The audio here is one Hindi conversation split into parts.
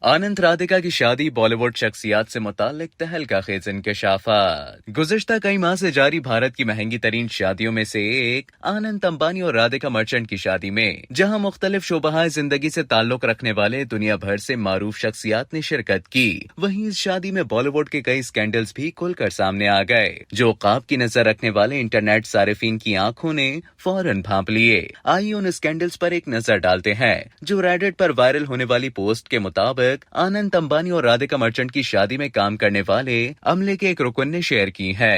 आनंद राधिका की शादी बॉलीवुड शख्सियात से मुताल्लिक तहलका खेज इंकशाफात। गुज़िश्ता कई माह से जारी भारत की महंगी तरीन शादियों में से एक आनंद अंबानी और राधिका मर्चेंट की शादी में जहां मुख्तलिफ शोबहाए जिंदगी से ताल्लुक रखने वाले दुनिया भर से मारूफ शख्सियात ने शिरकत की, वहीं इस शादी में बॉलीवुड के कई स्कैंडल्स भी खुलकर सामने आ गए, जो ख्वाब की नजर रखने वाले इंटरनेट सारिफीन की आंखों ने फौरन भांप लिए। आइए उन स्कैंडल्स पर एक नजर डालते हैं जो रेडिट पर वायरल होने वाली पोस्ट के मुताबिक आनंद अंबानी और राधिका मर्चेंट की शादी में काम करने वाले अमले के एक रुकन ने शेयर की है।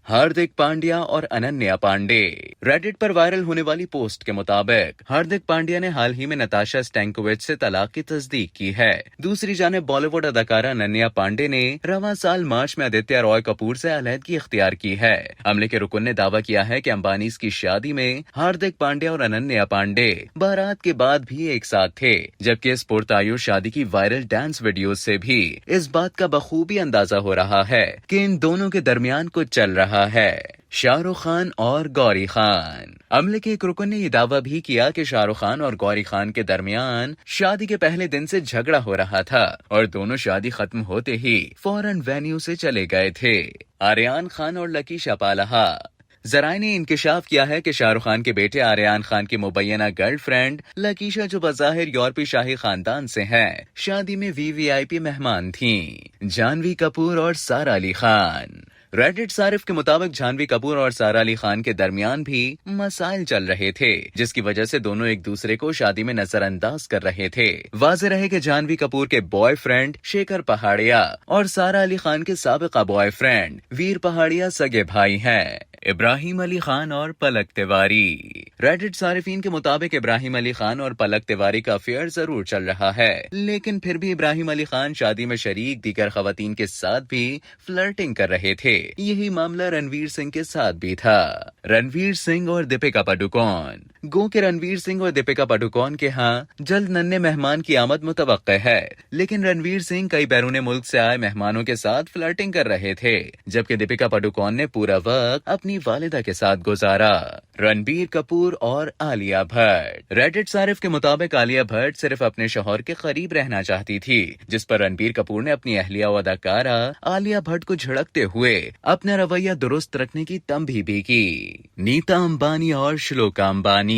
हार्दिक पांड्या और अनन्या पांडे। रेडिट पर वायरल होने वाली पोस्ट के मुताबिक हार्दिक पांड्या ने हाल ही में नताशा स्टैंकोविच से तलाक की तस्दीक की है। दूसरी जानिब बॉलीवुड अदाकारा अनन्या पांडे ने रवां साल मार्च में आदित्य रॉय कपूर से अलहदगी इख्तियार की है। अमले के रुकन ने दावा किया है कि अंबानी की शादी में हार्दिक पांड्या और अनन्या पांडे बारात के बाद भी एक साथ थे, जबकि इस पुरतायुश शादी की वायरल डांस वीडियो से भी इस बात का बखूबी अंदाजा हो रहा है कि इन दोनों के दरमियान कुछ चल रहा है। शाहरुख खान और गौरी खान। अमले के एक रुकन ने यह दावा भी किया कि शाहरुख खान और गौरी खान के दरमियान शादी के पहले दिन से झगड़ा हो रहा था और दोनों शादी खत्म होते ही फौरन वेन्यू से चले गए थे। आर्यान खान और लकीशा पालहा। जराए ने इंकशाफ किया है कि शाहरुख खान के बेटे आर्यान खान की मुबैना गर्लफ्रेंड लकीशा, जो बज़ाहिर यूरोपीय शाही खानदान से हैं, शादी में वीवीआईपी मेहमान थीं। जानवी कपूर और सारा अली खान। रेडिट सारिफ के मुताबिक जानवी कपूर और सारा अली खान के दरमियान भी मसाइल चल रहे थे, जिसकी वजह से दोनों एक दूसरे को शादी में नजरअंदाज कर रहे थे। वाज़ेह रहे कि जानवी कपूर के बॉयफ्रेंड शेखर पहाड़िया और सारा अली खान के साबिका बॉयफ्रेंड वीर पहाड़िया सगे भाई हैं। इब्राहिम अली खान और पलक तिवारी। रेडिट सारिफीन के मुताबिक इब्राहिम अली खान और पलक तिवारी का अफेयर जरूर चल रहा है, लेकिन फिर भी इब्राहिम अली खान शादी में शरीक दीगर खवातीन के साथ भी फ्लर्टिंग कर रहे थे। यही मामला रणवीर सिंह के साथ भी था। रणवीर सिंह और दीपिका पादुकोण। गो के रणवीर सिंह और दीपिका पादुकोण के यहाँ जल्द नन्हे मेहमान की आमद मुतवक्के है, लेकिन रणवीर सिंह कई बैरून मुल्क से आए मेहमानों के साथ फ्लर्टिंग कर रहे थे, जबकि दीपिका पादुकोण ने पूरा वक्त अपनी वालिदा के साथ गुजारा। रणबीर कपूर और आलिया भट्ट। रेडिट सारिफ के मुताबिक आलिया भट्ट सिर्फ अपने शौहर के करीब रहना चाहती थी, जिस पर रणबीर कपूर ने अपनी अहलिया व अदाकारा आलिया भट्ट को झिड़कते हुए अपना रवैया दुरुस्त रखने की तंबीह भी की। नीता अंबानी और श्लोका अंबानी।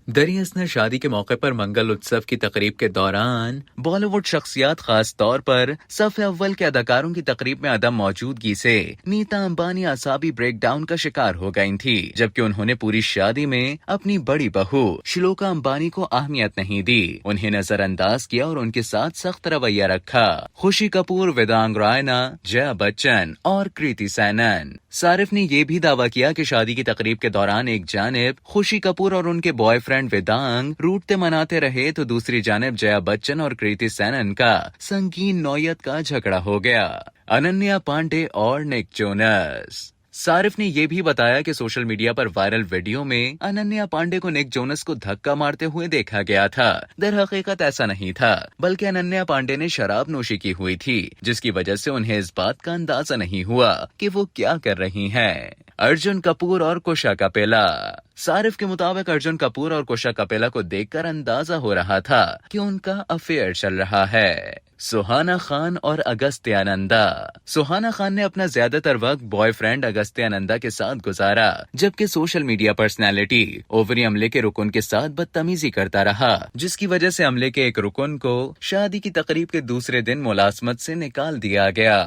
दरियास ने शादी के मौके पर मंगल उत्सव की तकरीब के दौरान बॉलीवुड शख्सियात, खास तौर पर सफ़े अव्वल के अदाकारों की तकरीब में अदम मौजूदगी से नीता अंबानी आसाबी ब्रेकडाउन का शिकार हो गई थी, जबकि उन्होंने पूरी शादी में अपनी बड़ी बहू श्लोका अंबानी को अहमियत नहीं दी, उन्हें नजरअंदाज किया और उनके साथ सख्त रवैया रखा। खुशी कपूर, वेदांग रायना, जया बच्चन और कृति सैनन। सारिफ ने यह भी दावा किया कि शादी की तकरीब के दौरान एक जानिब खुशी कपूर और उनके बॉयफ्रेंड वेदांग रूठते मनाते रहे, तो दूसरी जानिब जया बच्चन और कृति सैनन का संगीन नौयत का झगड़ा हो गया। अनन्या पांडे और निक जोनस। सारिफ ने यह भी बताया कि सोशल मीडिया पर वायरल वीडियो में अनन्या पांडे को निक जोनस को धक्का मारते हुए देखा गया था। दरहकीकत ऐसा नहीं था, बल्कि अनन्या पांडे ने शराब नोशी की हुई थी, जिसकी वजह से उन्हें इस बात का अंदाजा नहीं हुआ कि वो क्या कर रही हैं। अर्जुन कपूर और कुशा कपेला। सारिफ के मुताबिक अर्जुन कपूर और कुशा कपेला को देखकर अंदाजा हो रहा था कि उनका अफेयर चल रहा है। सुहाना खान और अगस्त्य नंदा। सुहाना खान ने अपना ज्यादातर वक्त बॉयफ्रेंड अगस्त्य नंदा के साथ गुजारा, जबकि सोशल मीडिया पर्सनैलिटी ओवरी अमले के रुकन के साथ बदतमीजी करता रहा, जिसकी वजह से अमले के एक रुकन को शादी की तकरीब के दूसरे दिन मुलाजमत से निकाल दिया गया।